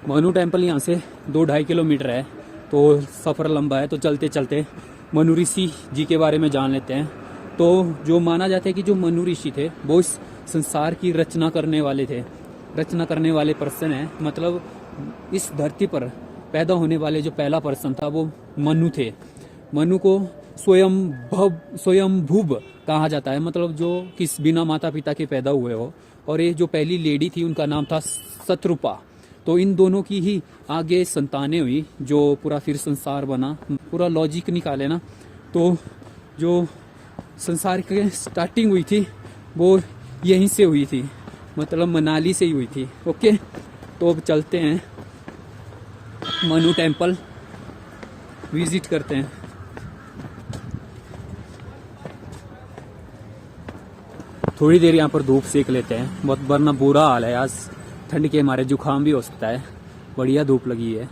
Manu temple यहाँ से 2-2.5 kilometre है, तो सफ़र लंबा है। तो चलते चलते मनु ऋषि जी के बारे में जान लेते हैं। तो जो माना जाता है कि जो मनु ऋषि थे वो इस संसार की रचना करने वाले थे, रचना करने वाले पर्सन हैं। मतलब इस धरती पर पैदा होने वाले जो पहला पर्सन था वो मनु थे। मनु को स्वयंभुव कहा जाता है, मतलब जो किस बिना माता पिता के पैदा हुए हो। और ये जो पहली लेडी थी उनका नाम था शत्रुपा। तो इन दोनों की ही आगे संतानें हुई, जो पूरा फिर संसार बना। पूरा लॉजिक निकाले ना, तो जो संसार की स्टार्टिंग हुई थी वो यहीं से हुई थी, मतलब मनाली से ही हुई थी। ओके, तो अब चलते हैं मनु टेम्पल, विजिट करते हैं। थोड़ी देर यहाँ पर धूप सेक लेते हैं, बहुत वरना बुरा हाल है। आज ठंड के मारे जुकाम भी हो सकता है, बढ़िया धूप लगी है।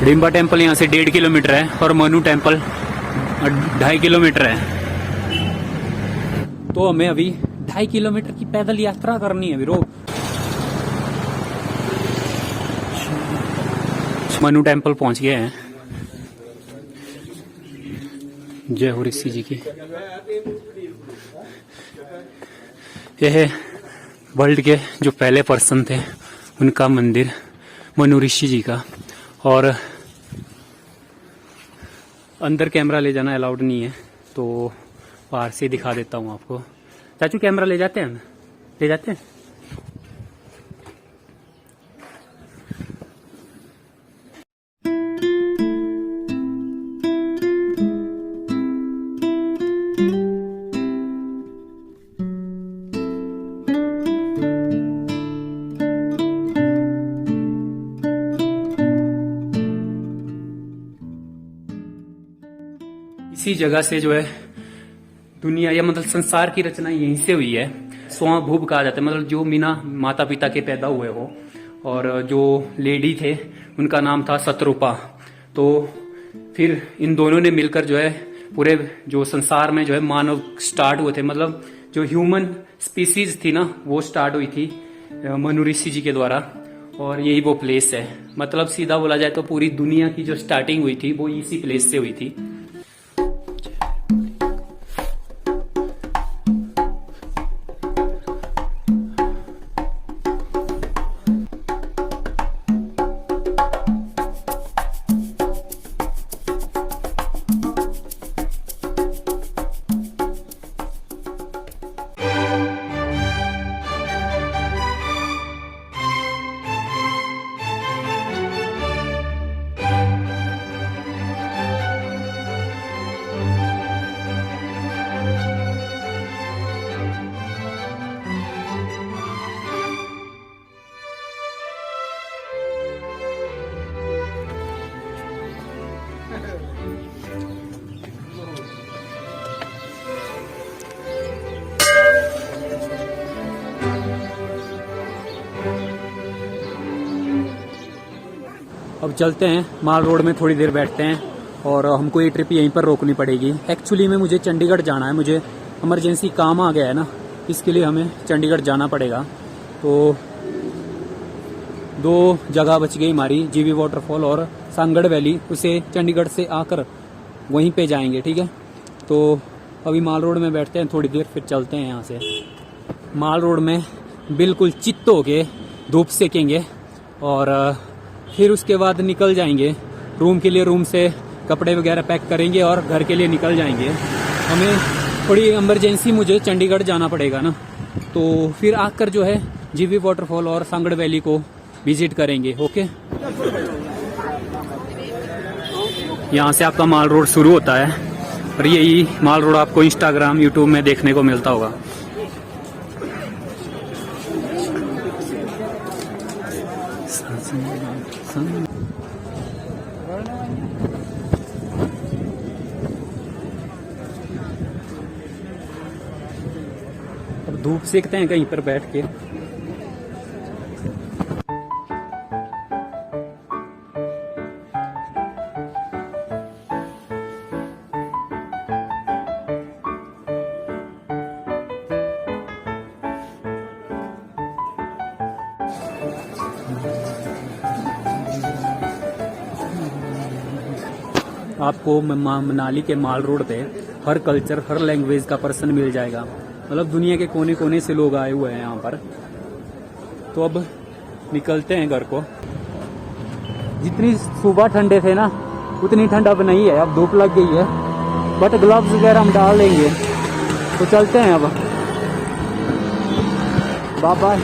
डिम्बा टेम्पल यहाँ से 1.5 किलोमीटर है और मनु टेम्पल 2.5 किलोमीटर है। तो हमें अभी 2.5 किलोमीटर की पैदल यात्रा करनी है विरो। मनु टेम्पल पहुंच गए हैं। जय हो ऋषि जी की। यह है वर्ल्ड के जो पहले पर्सन थे उनका मंदिर, मनु ऋषि जी का। और अंदर कैमरा ले जाना अलाउड नहीं है, तो बाहर से दिखा देता हूँ आपको। चाचू कैमरा ले जाते हैं, ले जाते हैं। इसी जगह से जो है दुनिया या मतलब संसार की रचना यहीं से हुई है। स्वयंभुव कहा जाता है, मतलब जो बिना माता पिता के पैदा हुए हो। और जो लेडी थे उनका नाम था शत्रुपा। तो फिर इन दोनों ने मिलकर जो है पूरे जो संसार में जो है मानव स्टार्ट हुए थे, मतलब जो ह्यूमन स्पीसीज थी ना वो स्टार्ट हुई थी मनु ऋषि जी के द्वारा। और यही वो प्लेस है, मतलब सीधा बोला जाए तो पूरी दुनिया की जो स्टार्टिंग हुई थी वो इसी प्लेस से हुई थी। अब चलते हैं माल रोड में, थोड़ी देर बैठते हैं और हमको ये ट्रिप यहीं पर रोकनी पड़ेगी। एक्चुअली में मुझे चंडीगढ़ जाना है, मुझे इमरजेंसी काम आ गया है ना, इसके लिए हमें चंडीगढ़ जाना पड़ेगा। तो 2 जगह बच गई हमारी, जीवी वाटरफॉल और सांगड़ वैली। उसे चंडीगढ़ से आकर वहीं पे जाएंगे, ठीक है। तो अभी माल रोड में बैठते हैं थोड़ी देर, फिर चलते हैं यहाँ से। माल रोड में बिल्कुल चित्त हो के धूप सेकेंगे और फिर उसके बाद निकल जाएंगे रूम के लिए। रूम से कपड़े वगैरह पैक करेंगे और घर के लिए निकल जाएंगे। हमें थोड़ी इमरजेंसी, मुझे चंडीगढ़ जाना पड़ेगा ना, तो फिर आकर जो है जीवी वाटरफॉल और सांगड़ वैली को विजिट करेंगे। ओके, यहाँ से आपका माल रोड शुरू होता है और यही माल रोड आपको इंस्टाग्राम यूट्यूब में देखने को मिलता होगा। अब धूप सेकते हैं कहीं पर बैठ के। आपको मनाली के माल रोड पे हर कल्चर हर लैंग्वेज का पर्सन मिल जाएगा। मतलब दुनिया के कोने कोने से लोग आए हुए हैं यहाँ पर। तो अब निकलते हैं घर को। जितनी सुबह ठंडे थे ना उतनी ठंड अब नहीं है, अब धूप लग गई है, बट ग्लव्स वगैरह हम डाल लेंगे। तो चलते हैं अब, बाय बाय।